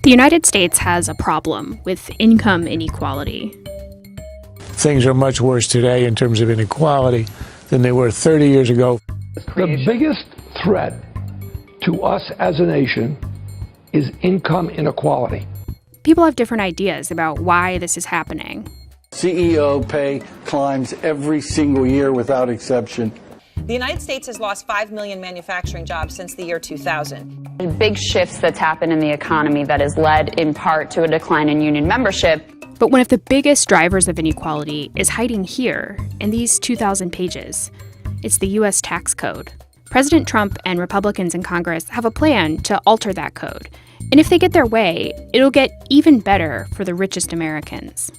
The United States has a problem with income inequality. Things are much worse today in terms of inequality than they were 30 years ago. The biggest threat to us as a nation is income inequality. People have different ideas about why this is happening. CEO pay climbs every single year without exception. The United States has lost 5 million manufacturing jobs since the year 2000. Big shifts that's happened in the economy that has led in part to a decline in union membership. But one of the biggest drivers of inequality is hiding here in these 2,000 pages. It's the U.S. tax code. President Trump and Republicans in Congress have a plan to alter that code. And if they get their way, it'll get even better for the richest Americans.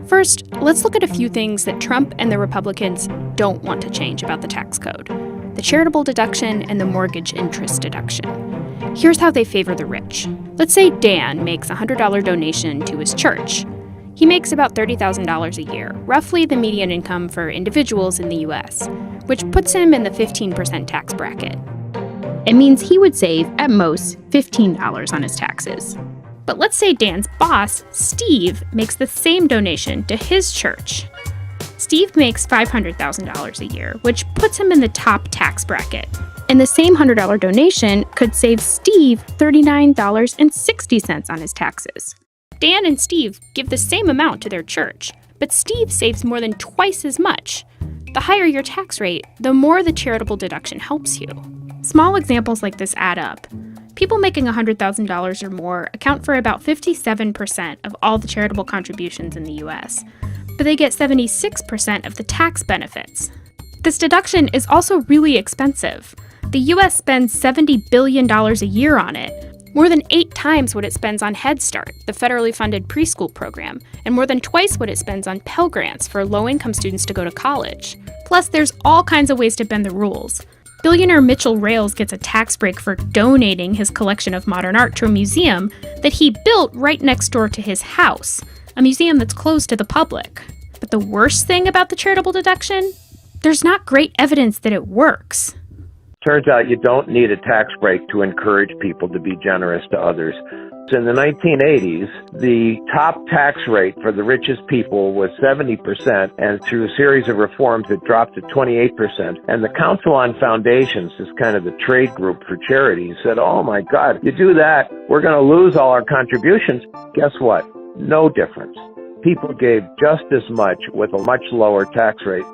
First, let's look at a few things that Trump and the Republicans don't want to change about the tax code: the charitable deduction and the mortgage interest deduction. Here's how they favor the rich. Let's say Dan makes a $100 donation to his church. He makes about $30,000 a year, roughly the median income for individuals in the U.S., which puts him in the 15% tax bracket. It means he would save, at most, $15 on his taxes. But let's say Dan's boss, Steve, makes the same donation to his church. Steve makes $500,000 a year, which puts him in the top tax bracket. And the same $100 donation could save Steve $39.60 on his taxes. Dan and Steve give the same amount to their church, but Steve saves more than twice as much. The higher your tax rate, the more the charitable deduction helps you. Small examples like this add up. People making $100,000 or more account for about 57% of all the charitable contributions in the U.S., but they get 76% of the tax benefits. This deduction is also really expensive. The U.S. spends $70 billion a year on it, more than 8 times what it spends on Head Start, the federally funded preschool program, and more than twice what it spends on Pell Grants for low-income students to go to college. Plus, there's all kinds of ways to bend the rules. Billionaire Mitchell Rales gets a tax break for donating his collection of modern art to a museum that he built right next door to his house, a museum that's closed to the public. But the worst thing about the charitable deduction? There's not great evidence that it works. Turns out you don't need a tax break to encourage people to be generous to others. In the 1980s, the top tax rate for the richest people was 70%, and through a series of reforms, it dropped to 28%. And the Council on Foundations, is kind of the trade group for charities, said, oh my God, you do that, we're going to lose all our contributions. Guess what? No difference. People gave just as much with a much lower tax rate.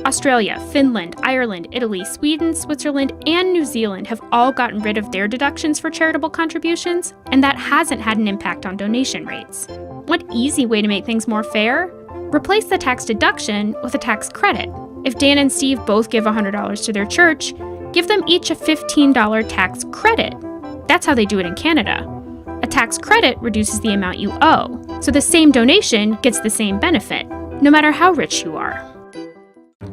Australia, Finland, Ireland, Italy, Sweden, Switzerland, and New Zealand have all gotten rid of their deductions for charitable contributions, and that hasn't had an impact on donation rates. One easy way to make things more fair? Replace the tax deduction with a tax credit. If Dan and Steve both give $100 to their church, give them each a $15 tax credit. That's how they do it in Canada. A tax credit reduces the amount you owe, so the same donation gets the same benefit, no matter how rich you are.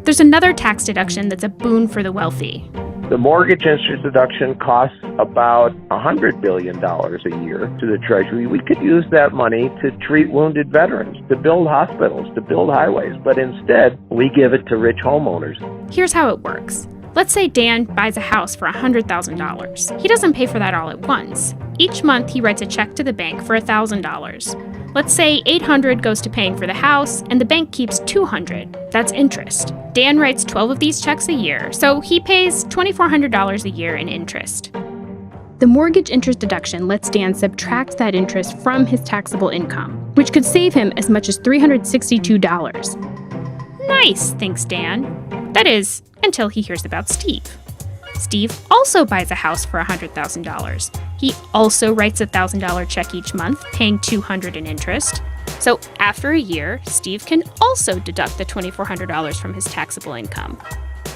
There's another tax deduction that's a boon for the wealthy. The mortgage interest deduction costs about $100 billion a year to the Treasury. We could use that money to treat wounded veterans, to build hospitals, to build highways, but instead, we give it to rich homeowners. Here's how it works. Let's say Dan buys a house for $100,000. He doesn't pay for that all at once. Each month, he writes a check to the bank for $1,000. Let's say $800 goes to paying for the house, and the bank keeps $200. That's interest. Dan writes 12 of these checks a year, so he pays $2,400 a year in interest. The mortgage interest deduction lets Dan subtract that interest from his taxable income, which could save him as much as $362. Nice, thinks Dan. That is, until he hears about Steve. Steve also buys a house for $100,000. He also writes a $1,000 check each month, paying $200 in interest. So after a year, Steve can also deduct the $2,400 from his taxable income.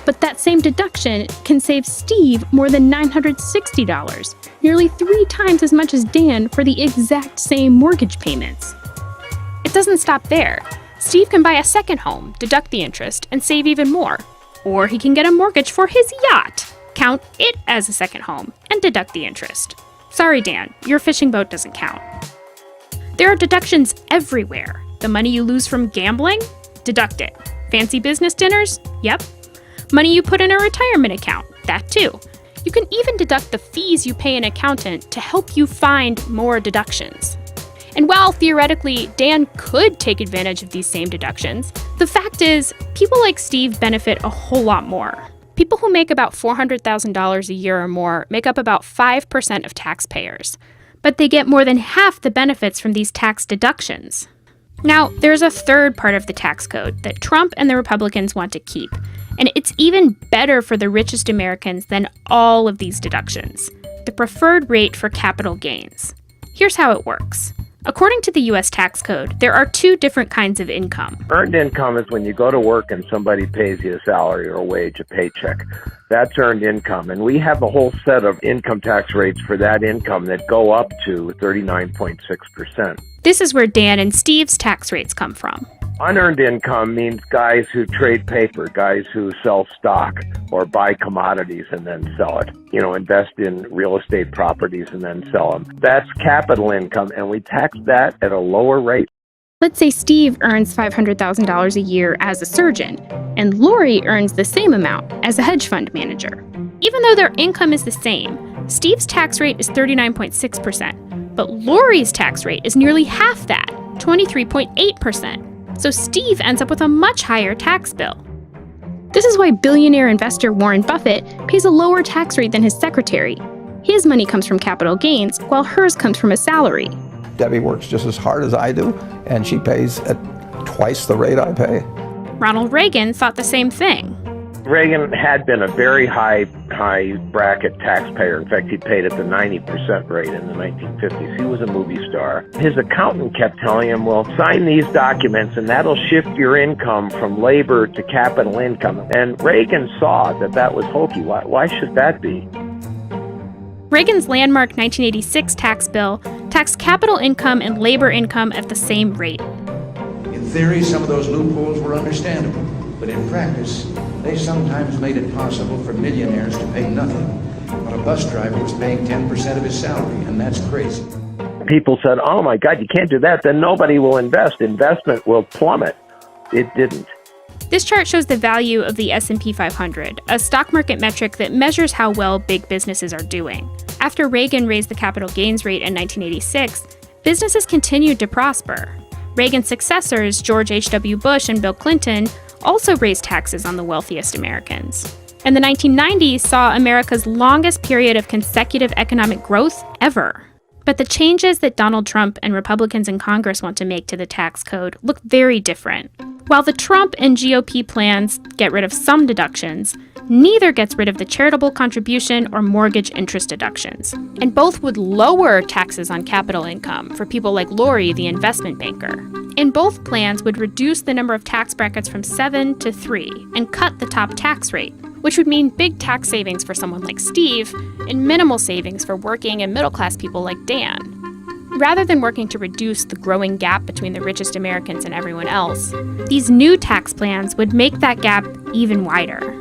But that same deduction can save Steve more than $960, nearly 3 times as much as Dan for the exact same mortgage payments. It doesn't stop there. Steve can buy a second home, deduct the interest, and save even more. Or he can get a mortgage for his yacht, count it as a second home, and deduct the interest. Sorry, Dan, your fishing boat doesn't count. There are deductions everywhere. The money you lose from gambling? Deduct it. Fancy business dinners? Yep. Money you put in a retirement account? That too. You can even deduct the fees you pay an accountant to help you find more deductions. And while theoretically Dan could take advantage of these same deductions, the fact is people like Steve benefit a whole lot more. People who make about $400,000 a year or more make up about 5% of taxpayers, but they get more than half the benefits from these tax deductions. Now, there's a third part of the tax code that Trump and the Republicans want to keep, and it's even better for the richest Americans than all of these deductions: the preferred rate for capital gains. Here's how it works. According to the U.S. tax code, there are two different kinds of income. Earned income is when you go to work and somebody pays you a salary or a wage, a paycheck. That's earned income. And we have a whole set of income tax rates for that income that go up to 39.6%. This is where Dan and Steve's tax rates come from. Unearned income means guys who trade paper, guys who sell stock or buy commodities and then sell it. Invest in real estate properties and then sell them. That's capital income, and we tax that at a lower rate. Let's say Steve earns $500,000 a year as a surgeon, and Lori earns the same amount as a hedge fund manager. Even though their income is the same, Steve's tax rate is 39.6%, but Lori's tax rate is nearly half that, 23.8%. So Steve ends up with a much higher tax bill. This is why billionaire investor Warren Buffett pays a lower tax rate than his secretary. His money comes from capital gains, while hers comes from a salary. Debbie works just as hard as I do, and she pays at twice the rate I pay. Ronald Reagan thought the same thing. Reagan had been a very high bracket taxpayer. In fact, he paid at the 90% rate in the 1950s. He was a movie star. His accountant kept telling him, well, sign these documents and that'll shift your income from labor to capital income. And Reagan saw that was hokey. Why should that be? Reagan's landmark 1986 tax bill taxed capital income and labor income at the same rate. In theory, some of those loopholes were understandable, but in practice, they sometimes made it possible for millionaires to pay nothing, while a bus driver was paying 10% of his salary, and that's crazy. People said, oh my God, you can't do that, then nobody will invest. Investment will plummet. It didn't. This chart shows the value of the S&P 500, a stock market metric that measures how well big businesses are doing. After Reagan raised the capital gains rate in 1986, businesses continued to prosper. Reagan's successors, George H.W. Bush and Bill Clinton, also raised taxes on the wealthiest Americans. And the 1990s saw America's longest period of consecutive economic growth ever. But the changes that Donald Trump and Republicans in Congress want to make to the tax code look very different. While the Trump and GOP plans get rid of some deductions, neither gets rid of the charitable contribution or mortgage interest deductions. And both would lower taxes on capital income for people like Lori, the investment banker. And both plans would reduce the number of tax brackets from 7 to 3 and cut the top tax rate, which would mean big tax savings for someone like Steve and minimal savings for working and middle-class people like Dan. Rather than working to reduce the growing gap between the richest Americans and everyone else, these new tax plans would make that gap even wider.